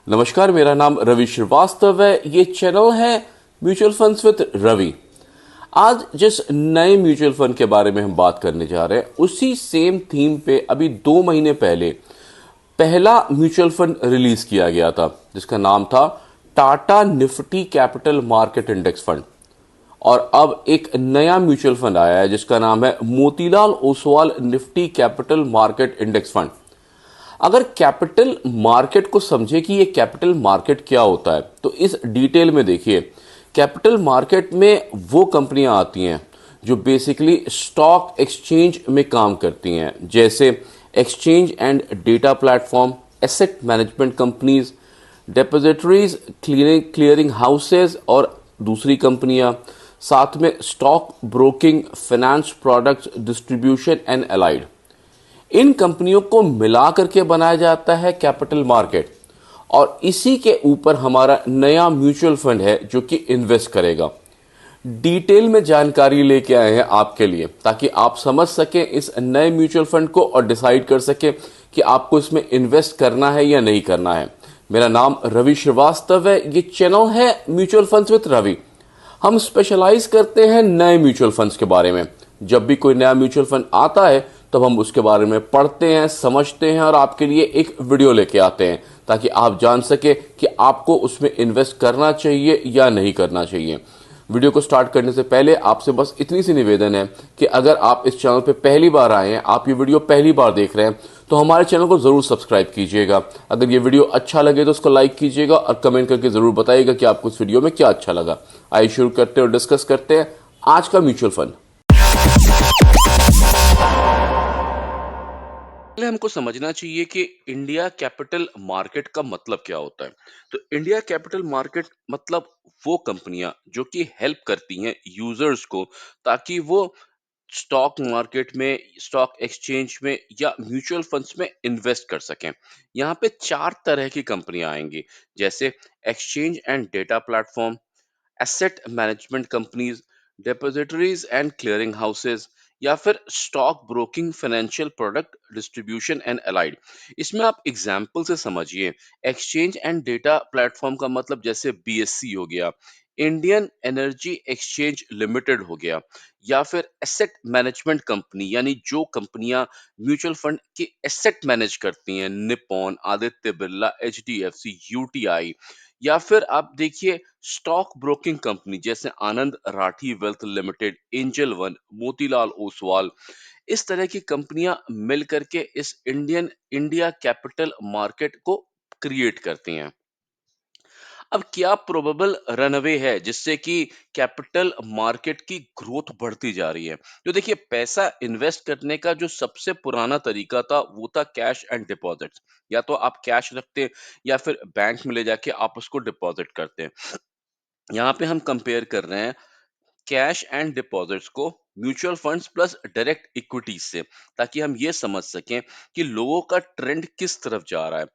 नमस्कार, मेरा नाम रवि श्रीवास्तव है। ये चैनल है म्यूचुअल फंड्स विद रवि। आज जिस नए म्यूचुअल फंड के बारे में हम बात करने जा रहे हैं, उसी सेम थीम पे अभी 2 महीने पहले पहला म्यूचुअल फंड रिलीज किया गया था, जिसका नाम था Tata Nifty capital market index fund. और अब एक नया म्यूचुअल फंड आया है जिसका नाम है Motilal Oswal Nifty capital market index fund. अगर कैपिटल मार्केट को समझे कि ये कैपिटल मार्केट क्या होता है, तो इस डिटेल में देखिए। कैपिटल मार्केट में वो कंपनियां आती हैं जो बेसिकली स्टॉक एक्सचेंज में काम करती हैं, जैसे exchange and data platform, asset management companies, depositories, clearing houses और दूसरी कंपनियां, साथ में stock broking, finance products distribution and allied. इन कंपनियों को मिला करके बनाया जाता है कैपिटल मार्केट। और इसी के ऊपर हमारा नया म्यूचुअल फंड है जो कि इन्वेस्ट करेगा। डिटेल में जानकारी लेके आए हैं आपके लिए, ताकि आप समझ सकें इस नए म्यूचुअल फंड को और डिसाइड कर सकें कि आपको इसमें इन्वेस्ट करना है या नहीं करना है। मेरा नाम रवि श्रीवास्तव है। ये चैनल है म्यूचुअल फंड्स विद रवि। हम स्पेशलाइज करते हैं नए म्यूचुअल फंड्स के बारे में। जब भी कोई नया म्यूचुअल फंड आता है, तब हम उसके बारे में पढ़ते हैं, समझते हैं और आपके लिए एक वीडियो लेके आते हैं, ताकि आप जान सके कि आपको उसमें इन्वेस्ट करना चाहिए या नहीं करना चाहिए। वीडियो को स्टार्ट करने से पहले आपसे बस इतनी सी निवेदन है कि अगर आप इस चैनल पे पहली बार आए हैं, आप ये वीडियो पहली बार देख रहे हैं, तो हमारे चैनल को जरूर सब्सक्राइब कीजिएगा। अगर ये वीडियो अच्छा लगे तो उसको लाइक कीजिएगा और कमेंट करके जरूर बताइएगा कि आपको इस वीडियो में क्या अच्छा लगा। आइए शुरू करते हैं और डिस्कस करते हैं आज का म्यूचुअल फंड। पहले हमको समझना चाहिए कि इंडिया कैपिटल मार्केट का मतलब क्या होता है। तो इंडिया कैपिटल मार्केट मतलब वो कंपनियां जो कि हेल्प करती हैं यूजर्स को, ताकि वो स्टॉक मार्केट में, स्टॉक एक्सचेंज में या म्यूचुअल फंड्स में इन्वेस्ट कर सकें। यहाँ पे 4 तरह की कंपनियां आएंगी, जैसे exchange and data platform, asset management companies, depositories and clearing houses, या फिर stock broking, financial product distribution and allied. इसमें आप एग्जांपल से समझिए। एक्सचेंज एंड डेटा प्लेटफॉर्म का मतलब जैसे बीएससी हो गया, इंडियन एनर्जी एक्सचेंज लिमिटेड हो गया, या फिर एसेट मैनेजमेंट कंपनी, यानी जो कंपनियां म्यूचुअल फंड के एसेट मैनेज करती हैं, Nippon, Aditya Birla, HDFC, UTI. या फिर आप देखिए स्टॉक ब्रोकिंग कंपनी जैसे Anand Rathi wealth limited, Angel One, Motilal Oswal. इस तरह की कंपनियां मिल करके इस इंडिया कैपिटल मार्केट को क्रिएट करती हैं। अब क्या प्रोबेबल रनअवे है जिससे कि कैपिटल मार्केट की ग्रोथ बढ़ती जा रही है? तो देखिए, पैसा इन्वेस्ट करने का जो सबसे पुराना तरीका था वो था कैश एंड डिपॉजिट्स। या तो आप कैश रखते, या फिर बैंक में ले जाके आप उसको डिपॉजिट करते। यहाँ पे हम कंपेयर कर रहे हैं कैश एंड डिपॉजिट्स को mutual funds plus direct equities से, ताकि हम ये समझ सकें कि लोगों का ट्रेंड किस तरफ जा रहा है।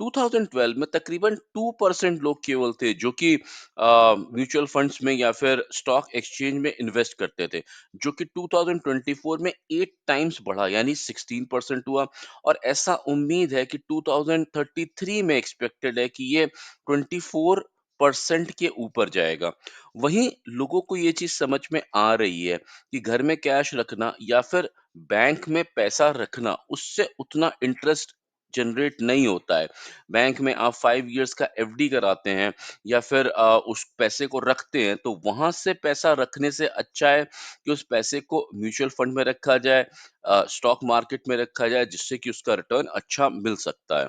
2012 में तकरीबन 2% लोग केवल थे जो कि म्यूचुअल फंड्स में या फिर स्टॉक एक्सचेंज में इन्वेस्ट करते थे, जो कि 2024 में 8 टाइम्स बढ़ा, यानी 16% हुआ। और ऐसा उम्मीद है कि 2033 में एक्सपेक्टेड है कि ये 24% के ऊपर जाएगा। वहीं लोगों को ये चीज समझ में आ रही है कि घर में कैश रखना या फिर बैंक में पैसा रखना, उससे उतना इंटरेस्ट जनरेट नहीं होता है। बैंक में आप 5 इयर्स का एफडी कराते हैं, या फिर उस पैसे को रखते हैं, तो वहां से पैसा रखने से अच्छा है कि उस पैसे को म्यूचुअल फंड में रखा जाए, स्टॉक मार्केट में रखा जाए, जिससे कि उसका रिटर्न अच्छा मिल सकता है।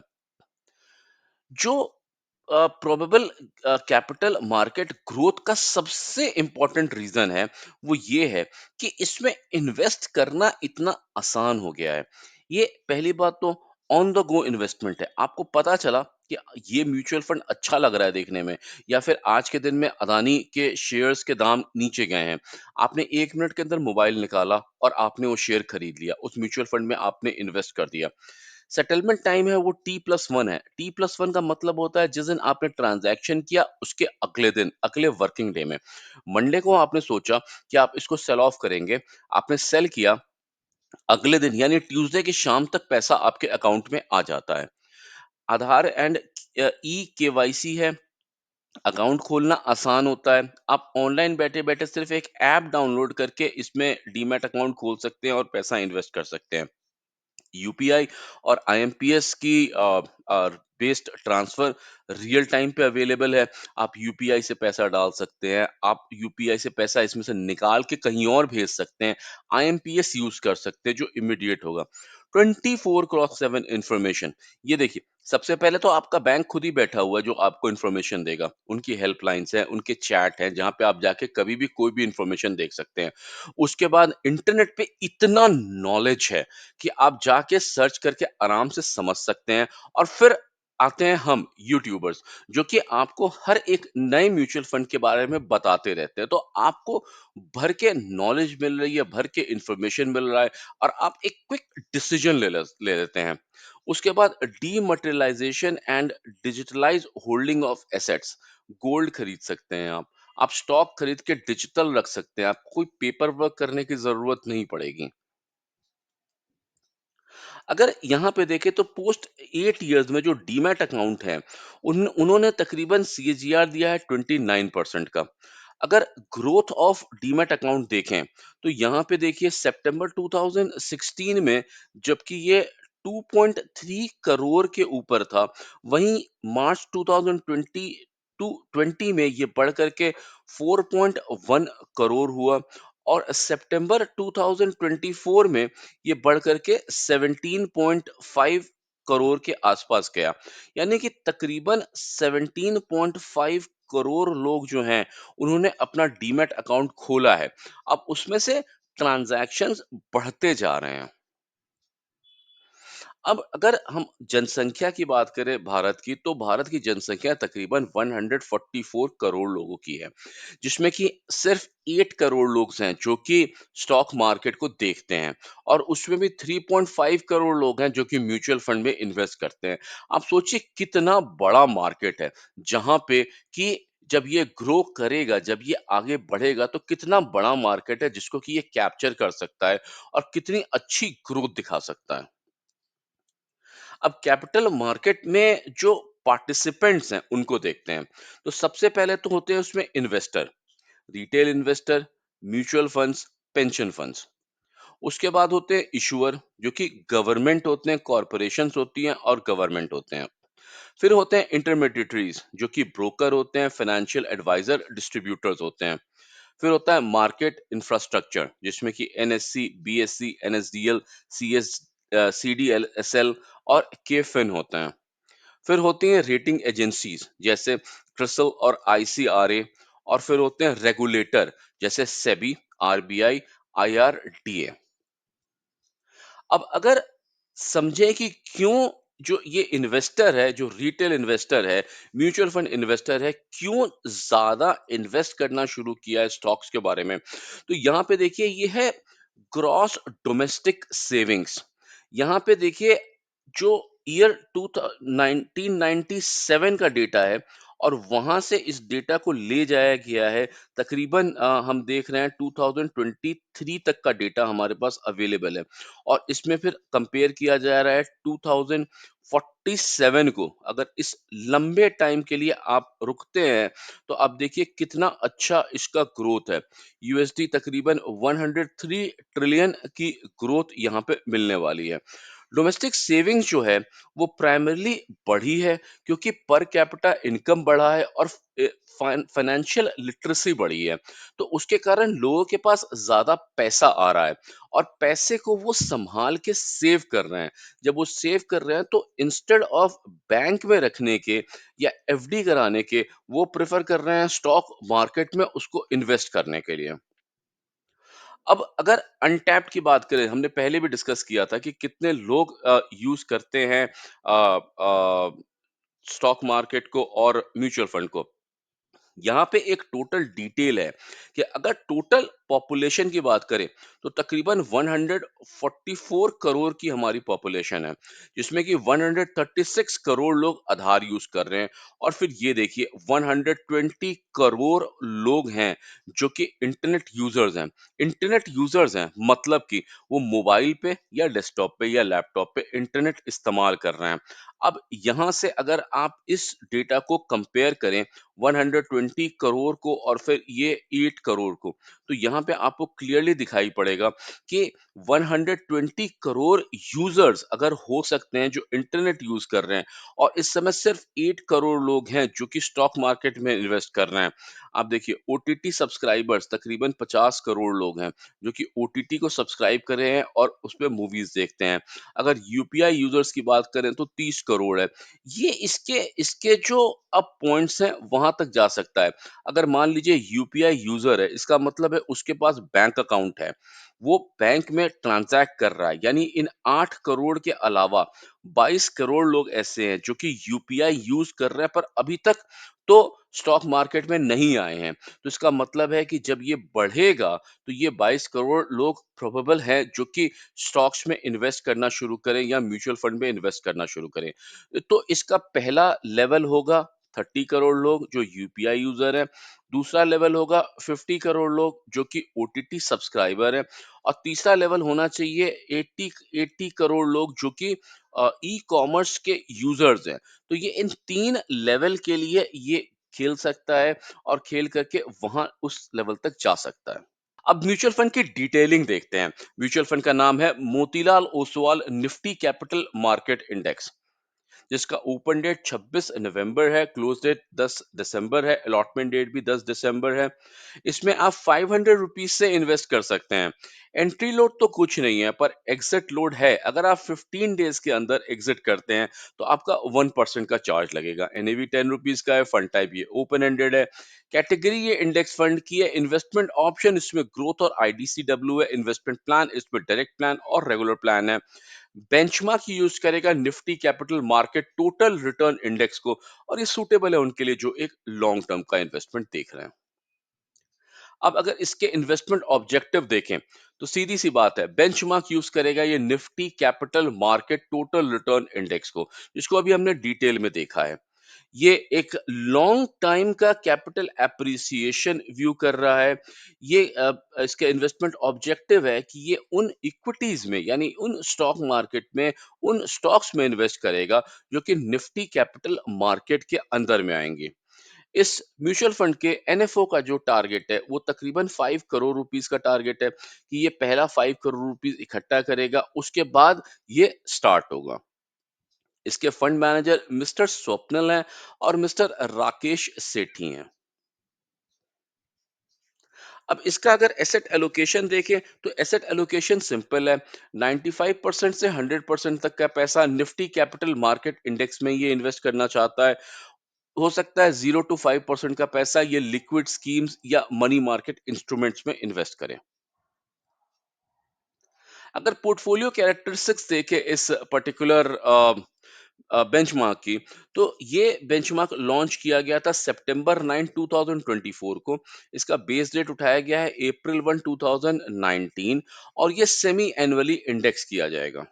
जो प्रोबेबल कैपिटल मार्केट ग्रोथ का सबसे इंपॉर्टेंट रीजन है, वो ये है कि इसमें इन्वेस्ट करना इतना आसान हो गया है। ये पहली बात तो ऑन द गो इन्वेस्टमेंट है। आपको पता चला कि ये म्यूचुअल फंड अच्छा लग रहा है देखने में, या फिर आज के दिन में अदानी के शेयर्स के दाम नीचे गए हैं, आपने 1 मिनट के अंदर मोबाइल निकाला और आपने वो शेयर खरीद लिया, उस म्यूचुअल फंड में आपने इन्वेस्ट कर दिया। सेटलमेंट टाइम है वो T+1 है। T+1 का मतलब होता है जिस दिन आपने ट्रांजैक्शन किया उसके अगले दिन, अगले वर्किंग डे में। मंडे को आपने सोचा कि आप इसको सेल ऑफ करेंगे, आपने सेल किया, अगले दिन यानी ट्यूसडे की शाम तक पैसा आपके अकाउंट में आ जाता है। आधार एंड ई-केवाईसी है, अकाउंट खोलना आसान होता है। आप ऑनलाइन बैठे-बैठे सिर्फ़ एक ऐप डाउनलोड करके इसमें डीमैट अकाउंट खोल सकते हैं और पैसा इन्वेस्ट कर सकते हैं। यूपीआई और आईएमपीएस की बेस्ड ट्रांसफर रियल टाइम पे अवेलेबल है। आप यूपीआई से पैसा डाल सकते हैं, आप यूपीआई से पैसा इसमें से निकाल के कहीं और भेज सकते हैं, आईएमपीएस यूज कर सकते हैं जो इमीडिएट होगा। 24x7 इंफॉर्मेशन, ये देखिए, सबसे पहले तो आपका बैंक खुद ही बैठा हुआ है जो आपको इन्फॉर्मेशन देगा। उनकी हेल्पलाइंस हैं, उनके चैट हैं जहाँ पे आप जाके कभी भी कोई भी इन्फॉर्मेशन देख सकते हैं। उसके बाद इंटरनेट पे इतना नॉलेज है कि आप जाके सर्च करके आराम से समझ सकते हैं। और फिर आते हैं हम यूट्यूबर्स, जो कि आपको हर एक नए म्यूचुअल फंड के बारे में बताते रहते हैं, तो आपको भर के नॉलेज मिल रही है, भर के इंफॉर्मेशन मिल रहा है, और आप एक क्विक डिसीजन ले लेते हैं। उसके बाद dematerialisation and digitalise holding of assets, gold खरीद सकते हैं आप स्टॉक खरीद के डिजिटल रख सकते हैं, आपको कोई पेपर वर्क करने की जरूरत नहीं पड़ेगी। अगर यहाँ पे देखें तो पोस्ट 8 इयर्स में जो डीमैट अकाउंट है, उन्होंने तकरीबन सीएजीआर दिया है 29% का। अगर ग्रोथ ऑफ डीमैट अकाउंट देखें तो यहाँ पे देखिए सितंबर 2016 में जबकि ये 2.3 करोड़ के ऊपर था, वहीं मार्च 2020 टू 20 में ये बढ़ करके 4.1 करोड़ हुआ, और सितंबर 2024 में ये बढ़ करके 17.5 करोड़ के आसपास गया। यानी कि तकरीबन 17.5 करोड़ लोग जो हैं उन्होंने अपना डीमैट अकाउंट खोला है। अब उसमें से ट्रांजैक्शंस बढ़ते जा रहे हैं। अब अगर हम जनसंख्या की बात करें भारत की, तो भारत की जनसंख्या तकरीबन 144 करोड़ लोगों की है, जिसमें कि सिर्फ 8 करोड़ लोग हैं जो कि स्टॉक मार्केट को देखते हैं, और उसमें भी 3.5 करोड़ लोग हैं जो कि म्यूचुअल फंड में इन्वेस्ट करते हैं। आप सोचिए कितना बड़ा मार्केट है, जहां पे कि जब ये ग्रो करेगा, जब ये आगे बढ़ेगा, तो कितना बड़ा मार्केट है जिसको कि ये कैप्चर कर सकता है और कितनी अच्छी ग्रोथ दिखा सकता है। अब कैपिटल मार्केट में जो पार्टिसिपेंट्स हैं उनको देखते हैं। तो सबसे पहले तो होते हैं उसमें investor, retail investor, mutual funds, pension funds. उसके बाद होते हैं इशूअर, जो कि गवर्नमेंट होते हैं, कॉरपोरेशंस होती हैं और गवर्नमेंट होते हैं। फिर होते हैं इंटरमीडिएटरीज, जो कि ब्रोकर होते हैं, फाइनेंशियल एडवाइजर, डिस्ट्रीब्यूटर्स होते हैं। फिर होता है मार्केट इंफ्रास्ट्रक्चर, जिसमें कि एनएससी, बीएससी, एनएसडीएल, सीएस, सीडीएलएसएल और केफिन होते हैं। फिर होती हैं रेटिंग एजेंसीज जैसे क्रिसल और आईसीआरए। और फिर होते हैं रेगुलेटर जैसे सेबी, आरबीआई, आईआरडीए। अब अगर समझें कि क्यों जो ये इन्वेस्टर है, जो रिटेल इन्वेस्टर है, म्यूचुअल फंड इन्वेस्टर है, क्यों ज्यादा इन्वेस्ट करना शुरू किया है स्टॉक्स के बारे में, तो यहाँ पे देखिए ये है ग्रॉस डोमेस्टिक सेविंग्स। यहाँ पे देखिए जो ईयर 1997 का डेटा है, और वहां से इस डेटा को ले जाया गया है। तकरीबन हम देख रहे हैं 2023 तक का डेटा हमारे पास अवेलेबल है, और इसमें फिर कंपेयर किया जा रहा है 2047 को। अगर इस लंबे टाइम के लिए आप रुकते हैं तो आप देखिए कितना अच्छा इसका ग्रोथ है। यूएसडी तकरीबन 103 ट्रिलियन की ग्रोथ यहाँ पे मिलने वाली है। डोमेस्टिक सेविंग्स जो है वो प्राइमरली बढ़ी है क्योंकि पर कैपिटा इनकम बढ़ा है, और फाइनेंशियल लिटरेसी बढ़ी है। तो उसके कारण लोगों के पास ज्यादा पैसा आ रहा है, और पैसे को वो संभाल के सेव कर रहे हैं। जब वो सेव कर रहे हैं तो इंस्टेड ऑफ बैंक में रखने के या एफडी कराने के, वो प्रेफर कर रहे हैं स्टॉक मार्केट में उसको इन्वेस्ट करने के लिए। अब अगर अनटैप्ड की बात करें, हमने पहले भी डिस्कस किया था कि कितने लोग यूज करते हैं स्टॉक मार्केट को और म्यूचुअल फंड को। यहाँ पे एक टोटल डिटेल है कि अगर टोटल पॉपुलेशन की बात करें तो तकरीबन 144 करोड़ की हमारी पॉपुलेशन है, जिसमें कि 136 करोड़ लोग आधार यूज कर रहे हैं। और फिर ये देखिए 120 करोड़ लोग हैं जो कि इंटरनेट यूजर्स हैं, मतलब कि वो मोबाइल पे या डेस्कटॉप पे या लैपटॉप पे इंटरनेट इस्तेमाल कर रहे हैं। अब यहाँ से अगर आप इस डेटा को कंपेयर करें 120 करोड़ को और फिर ये 8 करोड़ को, तो यहाँ पे आपको क्लियरली दिखाई पड़ेगा कि 120 करोड़ यूजर्स अगर हो सकते हैं जो इंटरनेट यूज कर रहे हैं, और इस समय सिर्फ 8 करोड़ लोग हैं जो कि स्टॉक मार्केट में इन्वेस्ट कर रहे हैं। आप देखिए ओटीटी सब्सक्राइबर्स तकरीबन 50 करोड़ लोग हैं जो कि ओटीटी को सब्सक्राइब कर रहे हैं और उस पे मूवीज देखते हैं। अगर यूपीआई यूजर्स की बात करें तो 30 करोड़ है। ये इसके इसके जो अब पॉइंट्स हैं वहां तक जा सकता है। अगर मान लीजिए यूपीआई यूजर है, इसका मतलब है उसके पास बैंक अकाउंट है, वो बैंक में ट्रांजैक्ट कर रहा है, यानी इन 8 करोड़ के अलावा 22 करोड़ लोग ऐसे हैं जो कि यूपीआई यूज कर रहे हैं पर अभी तक तो स्टॉक मार्केट में नहीं आए हैं। तो इसका मतलब है कि जब ये बढ़ेगा तो ये 22 करोड़ लोग प्रोबेबल हैं जो कि स्टॉक्स में इन्वेस्ट करना शुरू करें या म्यूचुअल फंड में इन्वेस्ट करना शुरू करें। तो इसका पहला लेवल होगा 30 करोड़ लोग जो यूपीआई यूजर हैं। दूसरा लेवल होगा 50 करोड़ लोग जो कि ओटीटी सब्सक्राइबर हैं। और तीसरा लेवल होना चाहिए 80 करोड़ लोग जो कि ई कॉमर्स के यूजर्स हैं। तो ये इन तीन लेवल के लिए ये खेल सकता है और खेल करके वहां उस लेवल तक जा सकता है। अब म्यूचुअल फंड की डिटेलिंग देखते हैं। म्यूचुअल फंड का नाम है Motilal Oswal Nifty capital market index, जिसका ओपन डेट 26 नवंबर है, क्लोज डेट 10 दिसंबर है, अलॉटमेंट डेट भी 10 दिसंबर है। इसमें आप 500 रुपीज से इन्वेस्ट कर सकते हैं। एंट्री लोड तो कुछ नहीं है पर एग्जिट लोड है। अगर आप 15 डेज के अंदर एग्जिट करते हैं तो आपका 1% का चार्ज लगेगा। एनएवी 10 रुपीज का है। फंड टाइप ये ओपन एंडेड है। कैटेगरी ये इंडेक्स फंड की है। इन्वेस्टमेंट ऑप्शन इसमें ग्रोथ और आईडीसीडब्ल्यू है। इन्वेस्टमेंट प्लान इसमें डायरेक्ट प्लान और रेगुलर प्लान है। बेंचमार्क यूज करेगा Nifty capital market total return index को, और ये सूटेबल है उनके लिए जो एक लॉन्ग टर्म का इन्वेस्टमेंट देख रहे हैं। अब अगर इसके इन्वेस्टमेंट ऑब्जेक्टिव देखें तो सीधी सी बात है, बेंचमार्क यूज करेगा ये Nifty capital market total return index को, जिसको अभी हमने डिटेल में देखा है। ये एक लॉन्ग टाइम का कैपिटल एप्रिसिएशन व्यू कर रहा है। ये इसका इन्वेस्टमेंट ऑब्जेक्टिव है कि ये उन इक्विटीज में यानी उन स्टॉक मार्केट में उन स्टॉक्स में इन्वेस्ट करेगा जो कि निफ्टी कैपिटल मार्केट के अंदर में आएंगे। इस म्यूचुअल फंड के एनएफओ का जो टारगेट है वो तकरीबन 5 करोड़ रुपीस का टारगेट है कि ये पहला 5 करोड़ रुपीस इकट्ठा करेगा, उसके बाद ये स्टार्ट होगा। इसके फंड मैनेजर मिस्टर स्वप्नल हैं और मिस्टर राकेश सेठी हैं। अब इसका अगर एसेट एलोकेशन देखें तो एसेट एलोकेशन सिंपल है। 95% से 100% तक का पैसा निफ्टी कैपिटल मार्केट इंडेक्स में ये इन्वेस्ट करना चाहता है। हो सकता है 0 to 5% का पैसा ये लिक्विड स्कीम्स या मनी मार्केट इंस्ट्रूमेंट्स में इन्वेस्ट करें। अगर पोर्टफोलियो कैरेक्टरिस्टिक्स देखें इस पर्टिकुलर बेंचमार्क की, तो ये बेंचमार्क लॉन्च किया गया था सितंबर 9 2024 को। इसका बेस डेट उठाया गया है अप्रैल 1 2019 और ये सेमी एनुअली इंडेक्स किया जाएगा।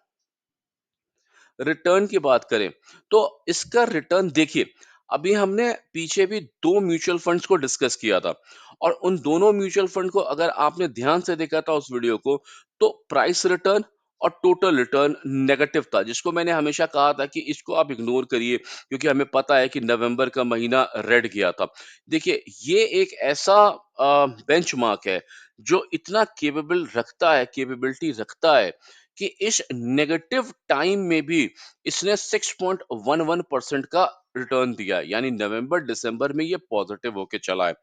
रिटर्न की बात करें तो इसका रिटर्न देखिए, अभी हमने पीछे भी दो म्यूचुअल फंड्स को डिस्कस किया था और उन दोनों म्यूचुअल फंड को अगर आपने ध्यान से देखा था उस वीडियो को, तो प्राइस रिटर्न और टोटल रिटर्न नेगेटिव था, जिसको मैंने हमेशा कहा था कि इसको आप इग्नोर करिए क्योंकि हमें पता है कि नवंबर का महीना रेड गया था। देखिए ये एक ऐसा बेंचमार्क है जो इतना कैपेबिलिटी रखता है कि इस नेगेटिव टाइम में भी इसने 6.11% का रिटर्न दिया है, यानी नवंबर दिसंबर में ये पॉजिटिव होके चला है।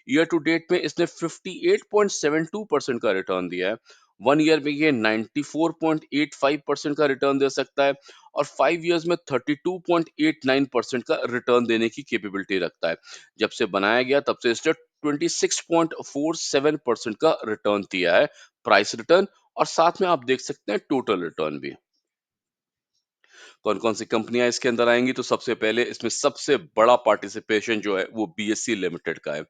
ईयर टू डेट में इसने 58.72% का रिटर्न दिया है। 1 ईयर में ये 94.85% का रिटर्न दे सकता है और 5 ईयर्स में 32.89% का रिटर्न देने की कैपेबिलिटी रखता है। जब से बनाया गया तब से इसने 26.47% का रिटर्न दिया है, प्राइस रिटर्न, और साथ में आप देख सकते हैं टोटल रिटर्न भी। कौन-कौन सी कंपनियाँ इसके अंदर आएँगी, तो सबसे पहले इसमें सबसे बड़ा पार्टिसिपेशन जो है वो बीएसई लिमिटेड का है।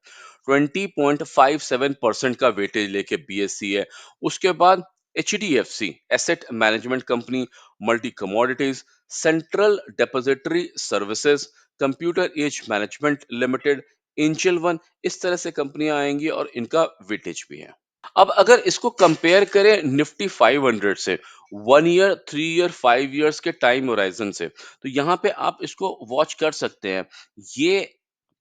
20.57% का वेटेज लेके बीएसई है। उसके बाद HDFC asset management company, multi commodities, central depository services, computer age management limited, Angel One, इस तरह से कंपनियां आएंगी और इनका वेटेज भी है। अब अगर इसको कंपेयर करें निफ्टी 500 से, 1 ईयर, 3 ईयर, 5 ईयर्स के टाइम होराइजन से, तो यहाँ पे आप इसको वॉच कर सकते हैं। ये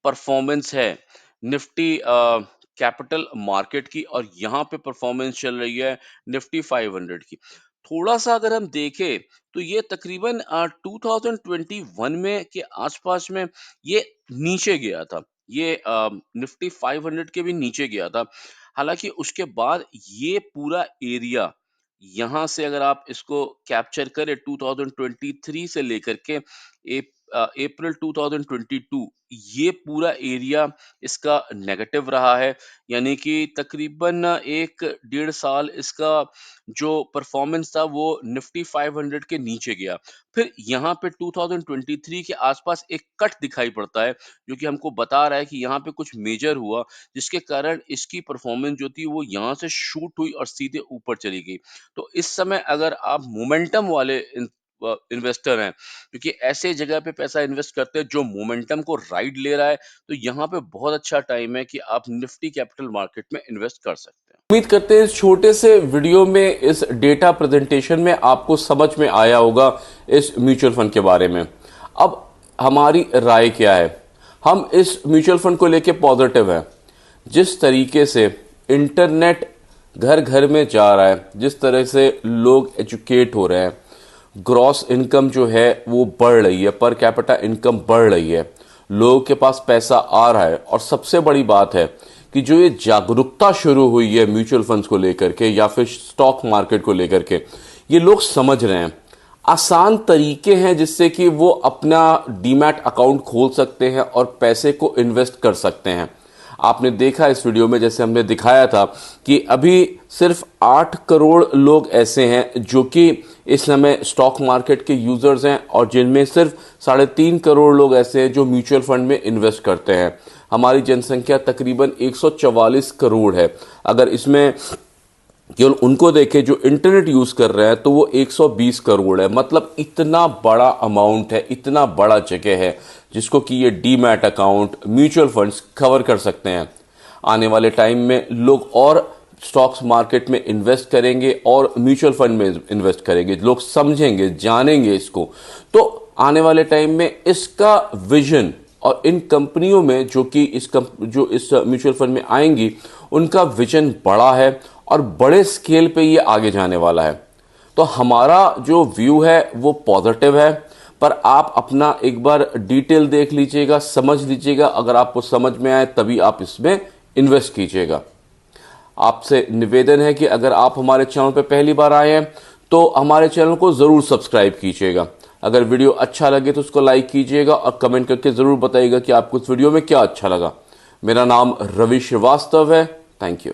परफॉर्मेंस है निफ्टी कैपिटल मार्केट की, और यहाँ पे परफॉर्मेंस चल रही है निफ्टी 500 की। थोड़ा सा अगर हम देखें तो ये तकरीबन 2021 में के आसपास में ये नीचे गया था। ये निफ्टी 500 के भी नीचे गया था। हालाँकि उसके बाद ये पूरा एरिया, यहाँ से अगर आप इसको कैप्चर करें 2023 से लेकर के अप्रैल 2022, ये पूरा एरिया इसका नेगेटिव रहा है। यानी कि तकरीबन 1 डेढ़ साल इसका जो परफॉर्मेंस था वो निफ्टी 500 के नीचे गया। फिर यहाँ पे 2023 के आसपास एक कट दिखाई पड़ता है, जो कि हमको बता रहा है कि यहाँ पे कुछ मेजर हुआ, जिसके कारण इसकी परफॉर्मेंस जो थी वो यहाँ से शूट हुई और सीधे ऊपर चली गई। तो इस समय अगर आप मोमेंटम वाले इन्वेस्टर हैं, क्योंकि ऐसे जगह पे पैसा इन्वेस्ट करते हैं जो मोमेंटम को राइड ले रहा है, तो यहाँ पे बहुत अच्छा टाइम है कि आप निफ्टी कैपिटल मार्केट में इन्वेस्ट कर सकते हैं। उम्मीद करते हैं इस छोटे से वीडियो में, इस डेटा प्रेजेंटेशन में आपको समझ में आया होगा इस म्यूचुअल फंड के बारे में। अब हमारी राय क्या है? हम इस म्यूचुअल फंड को लेके पॉजिटिव हैं। जिस तरीके से इंटरनेट घर घर में जा रहा है, जिस तरह से लोग एजुकेट हो रहे हैं, ग्रॉस इनकम जो है वो बढ़ रही है, पर कैपिटा इनकम बढ़ रही है, लोगों के पास पैसा आ रहा है, और सबसे बड़ी बात है कि जो ये जागरूकता शुरू हुई है म्यूचुअल फंड्स को लेकर के या फिर स्टॉक मार्केट को लेकर के, ये लोग समझ रहे हैं। आसान तरीके हैं जिससे कि वो अपना डीमैट अकाउंट खोल सकते हैं और पैसे को इन्वेस्ट कर सकते हैं। आपने देखा इस वीडियो में, जैसे हमने दिखाया था कि अभी सिर्फ 8 करोड़ लोग ऐसे हैं जो कि इस समय स्टॉक मार्केट के यूजर्स हैं, और जिनमें सिर्फ 3.5 करोड़ लोग ऐसे हैं जो म्यूचुअल फंड में इन्वेस्ट करते हैं। हमारी जनसंख्या तकरीबन 144 करोड़ है। अगर इसमें केवल उनको देखें जो इंटरनेट यूज कर रहे हैं तो वो 120 करोड़ है। मतलब इतना बड़ा अमाउंट है, इतना बड़ा जगह है जिसको कि ये demat account, mutual funds cover कर सकते हैं। आने वाले टाइम में लोग और स्टॉक्स मार्केट में इन्वेस्ट करेंगे और म्यूचुअल फंड में इन्वेस्ट करेंगे, लोग समझेंगे, जानेंगे इसको। तो आने वाले टाइम में इसका विजन, और इन कंपनियों में जो इस म्यूचुअल फंड में आएंगी, उनका विजन बड़ा है और बड़े स्केल पे ये आगे जाने वाला है। तो हमारा जो व्यू है वो पॉजिटिव है, पर आप अपना एक बार डिटेल देख लीजिएगा, समझ लीजिएगा। अगर आपको समझ में आए तभी आप इसमें इन्वेस्ट कीजिएगा। आपसे निवेदन है कि अगर आप हमारे चैनल पर पहली बार आए हैं तो हमारे चैनल को जरूर सब्सक्राइब कीजिएगा। अगर वीडियो अच्छा लगे तो उसको लाइक कीजिएगा और कमेंट करके जरूर बताइएगा कि आपको इस वीडियो में क्या अच्छा लगा। मेरा नाम रवि श्रीवास्तव है। Thank you.